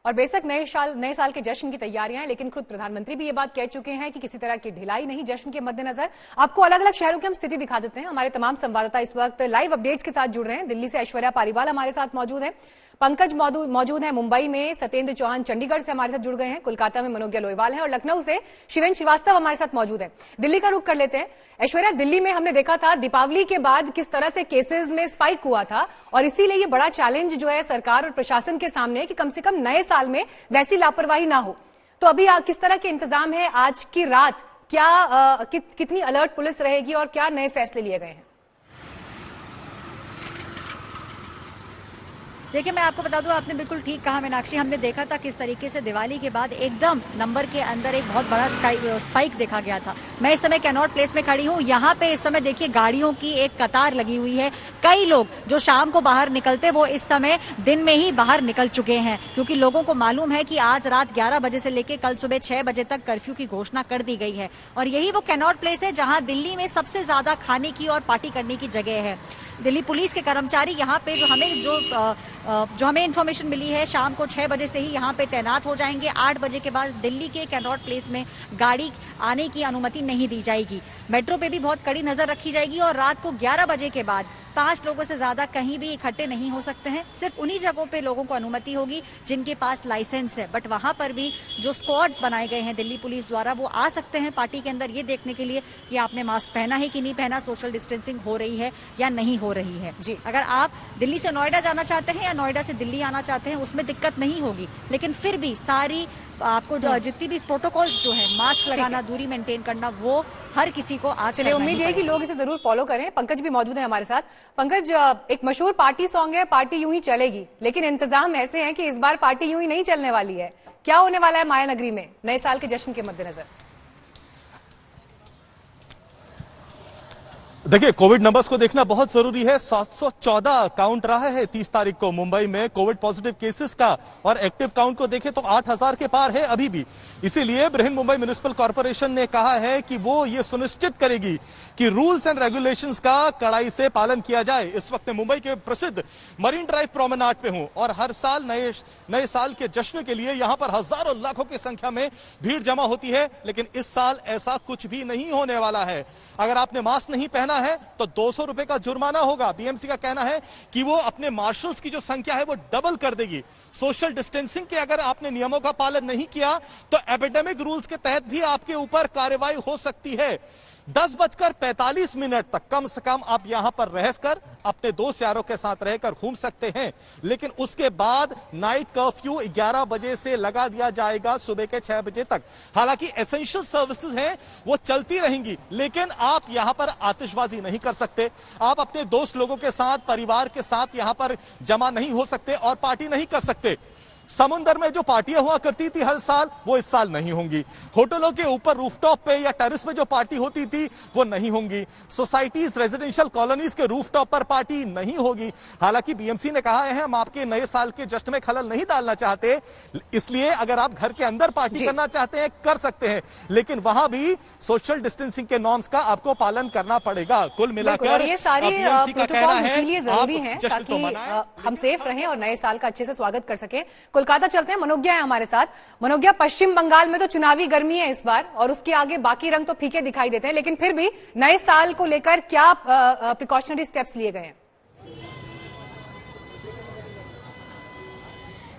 और बेशक नए साल के जश्न की तैयारियां हैं, लेकिन खुद प्रधानमंत्री भी ये बात कह चुके हैं कि किसी तरह की ढिलाई नहीं जश्न के मद्देनजर। आपको अलग अलग शहरों की हम स्थिति दिखा देते हैं। हमारे तमाम संवाददाता इस वक्त लाइव अपडेट्स के साथ जुड़ रहे हैं। दिल्ली से ऐश्वर्या पारीवाल हमारे साथ मौजूद है, पंकज मौजूद है मुंबई में, सत्येंद्र चौहान चंडीगढ़ से हमारे साथ जुड़ गए हैं, कोलकाता में मनोज्ञा लोईवाल है और लखनऊ से शिवेन श्रीवास्तव हमारे साथ मौजूद है। दिल्ली का रुख कर लेते हैं। ऐश्वर्या, दिल्ली में हमने देखा था दीपावली के बाद किस तरह से केसेस में स्पाइक हुआ था और इसीलिए ये बड़ा चैलेंज जो है सरकार और प्रशासन के सामने है कि कम से कम नए साल में वैसी लापरवाही ना हो। तो अभी किस तरह के इंतजाम है? आज की रात क्या कितनी अलर्ट पुलिस रहेगी और क्या नए फैसले लिए गए हैं? देखिए, मैं आपको बता दूं, आपने बिल्कुल ठीक कहा मीनाक्षी। हमने देखा था किस तरीके से दिवाली के बाद एकदम नंबर के अंदर एक बहुत बड़ा स्पाइक देखा गया था। मैं इस समय कैनॉट प्लेस में खड़ी हूं। यहाँ पे इस समय देखिए गाड़ियों की एक कतार लगी हुई है। कई लोग जो शाम को बाहर निकलते वो इस समय दिन में ही बाहर निकल चुके हैं, क्योंकि लोगों को मालूम है कि आज रात 11 बजे से लेकर कल सुबह 6 बजे तक कर्फ्यू की घोषणा कर दी गई है। और यही वो कैनॉट प्लेस है जहाँ दिल्ली में सबसे ज्यादा खाने की और पार्टी करने की जगह है। दिल्ली पुलिस के कर्मचारी यहाँ पे जो हमें इन्फॉर्मेशन मिली है, शाम को 6 बजे से ही यहाँ पे तैनात हो जाएंगे। 8 बजे के बाद दिल्ली के कैनॉट प्लेस में गाड़ी आने की अनुमति नहीं दी जाएगी। मेट्रो पे भी बहुत कड़ी नजर रखी जाएगी और रात को 11 बजे के बाद 5 लोगों से ज्यादा कहीं भी इकट्ठे नहीं हो सकते हैं। सिर्फ उन्हीं जगहों पे लोगों को अनुमति होगी जिनके पास लाइसेंस है। बट वहां पर भी जो स्क्वाड्स बनाए गए हैं दिल्ली पुलिस द्वारा, वो आ सकते हैं पार्टी के अंदर ये देखने के लिए कि आपने मास्क पहना है कि नहीं पहना, सोशल डिस्टेंसिंग हो रही है या नहीं हो रही है। जी, अगर आप दिल्ली से नोएडा जाना चाहते हैं या नोएडा से दिल्ली आना चाहते हैं उसमें दिक्कत नहीं होगी, लेकिन फिर भी सारी आपको जितनी भी प्रोटोकॉल्स जो है, मास्क लगाना, दूरी मेंटेन करना, वो हर किसी को आज चलिए उम्मीद है कि लोग इसे जरूर फॉलो करें। पंकज भी मौजूद है हमारे साथ। पंकज, एक मशहूर पार्टी सॉन्ग है पार्टी यूं ही चलेगी, लेकिन इंतजाम ऐसे हैं कि इस बार पार्टी यूं ही नहीं चलने वाली है। क्या होने वाला है माया नगरी में नए साल के जश्न के मद्देनजर? देखिए, कोविड नंबर्स को देखना बहुत जरूरी है। 714 काउंट रहा है 30 तारीख को मुंबई में कोविड पॉजिटिव केसेस का, और एक्टिव काउंट को देखें तो 8000 के पार है अभी भी। इसीलिए बृहन मुंबई म्युनिसिपल कॉर्पोरेशन ने कहा है कि वो ये सुनिश्चित करेगी कि रूल्स एंड रेगुलेशंस का कड़ाई से पालन किया जाए। इस वक्त मुंबई के प्रसिद्ध मरीन ड्राइव प्रोमेनाड पे हूं और हर साल नए साल के जश्न के लिए यहां पर हजारों लाखों की संख्या में भीड़ जमा होती है, लेकिन इस साल ऐसा कुछ भी नहीं होने वाला है। अगर आपने मास्क नहीं पहना है तो 200 रुपए का जुर्माना होगा। बीएमसी का कहना है कि वो अपने मार्शल्स की जो संख्या है वो डबल कर देगी। सोशल डिस्टेंसिंग के अगर आपने नियमों का पालन नहीं किया तो एपिडेमिक रूल्स के तहत भी आपके ऊपर कार्रवाई हो सकती है। 10:45 तक कम से कम आप यहां पर रहकर अपने दोस्त यारों के साथ रहकर घूम सकते हैं, लेकिन उसके बाद नाइट कर्फ्यू 11 बजे से लगा दिया जाएगा सुबह के 6 बजे तक। हालांकि एसेंशियल सर्विसेज हैं वो चलती रहेंगी, लेकिन आप यहां पर आतिशबाजी नहीं कर सकते, आप अपने दोस्त लोगों के साथ, परिवार के साथ यहां पर जमा नहीं हो सकते और पार्टी नहीं कर सकते। समुंदर में जो पार्टियां हुआ करती थी हर साल, वो इस साल नहीं होंगी। होटलों के ऊपर रूफटॉप पे या टेरेस पे जो पार्टी होती थी वो नहीं होंगी। सोसाइटीज, रेजिडेंशियल कॉलोनीज के रूफटॉप पर पार्टी नहीं होगी। हालांकि बीएमसी ने कहा है हम आपके नए साल के जश्न में खलल नहीं डालना चाहते, इसलिए अगर आप घर के अंदर पार्टी करना चाहते हैं कर सकते हैं, लेकिन वहां भी सोशल डिस्टेंसिंग के नॉर्म्स का आपको पालन करना पड़ेगा। कुल मिलाकर ये सारे बीएमसी का कहना है जरूरी है ताकि हम सेफ रहें और नए साल का अच्छे से स्वागत कर सकें। कोलकाता चलते हैं, मनोज्ञा है हमारे साथ। मनोज्ञा, पश्चिम बंगाल में तो चुनावी गर्मी है इस बार और उसके आगे बाकी रंग तो फीके दिखाई देते हैं, लेकिन फिर भी नए साल को लेकर क्या प्रिकॉशनरी स्टेप्स लिए गए हैं?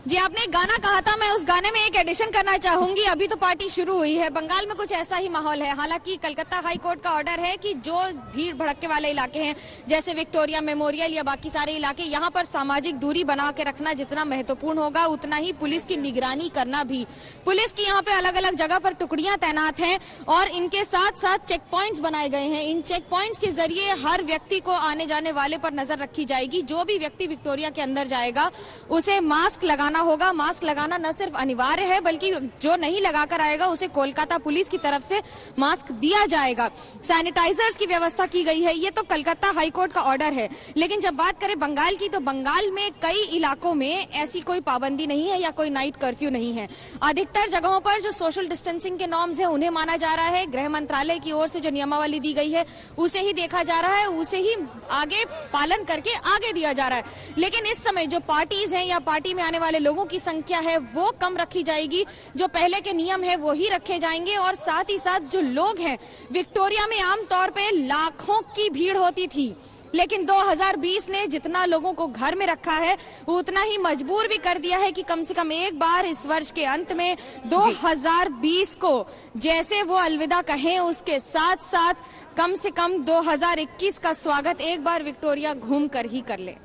जी, आपने एक गाना कहा था, मैं उस गाने में एक एडिशन करना चाहूंगी। अभी तो पार्टी शुरू हुई है, बंगाल में कुछ ऐसा ही माहौल है। हालांकि कलकत्ता हाई कोर्ट का ऑर्डर है कि जो भीड़ भड़के वाले इलाके हैं जैसे विक्टोरिया मेमोरियल या बाकी सारे इलाके, यहाँ पर सामाजिक दूरी बना के रखना जितना महत्वपूर्ण होगा उतना ही पुलिस की निगरानी करना भी। पुलिस की यहाँ पे अलग अलग जगह पर टुकड़ियां तैनात हैं और इनके साथ साथ चेक पॉइंट्स बनाए गए हैं। इन चेक पॉइंट्स के जरिए हर व्यक्ति को आने जाने वाले पर नजर रखी जाएगी। जो भी व्यक्ति विक्टोरिया के अंदर जाएगा उसे मास्क लगाना होगा। मास्क लगाना न सिर्फ अनिवार्य है बल्कि जो नहीं लगाकर आएगा उसे कोलकाता पुलिस की तरफ से मास्क दिया जाएगा। सैनिटाइजर्स की व्यवस्था की गई है। ये तो कलकत्ता हाईकोर्ट का ऑर्डर है, लेकिन जब बात करें बंगाल की तो बंगाल में कई इलाकों में ऐसी कोई पाबंदी नहीं है या कोई नाइट कर्फ्यू नहीं है। अधिकतर जगहों पर जो सोशल डिस्टेंसिंग के नॉर्म्स है उन्हें माना जा रहा है। गृह मंत्रालय की ओर से जो नियमावली दी गई है उसे ही देखा जा रहा है, उसे ही आगे पालन करके आगे दिया जा रहा है। लेकिन इस समय जो पार्टीज हैं या पार्टी में आने वाले वाले लोगों की संख्या है वो कम रखी जाएगी, जो पहले के नियम है वो ही रखे जाएंगे। और साथ ही साथ जो लोग हैं, विक्टोरिया में आमतौर पे लाखों की भीड़ होती थी, लेकिन 2020 ने जितना लोगों को घर में रखा है वो उतना ही मजबूर भी कर दिया है कि कम से कम एक बार इस वर्ष के अंत में 2020 को जैसे वो अलविदा कहें, उसके साथ साथ कम से कम 2021 का स्वागत एक बार विक्टोरिया घूम कर ही कर ले।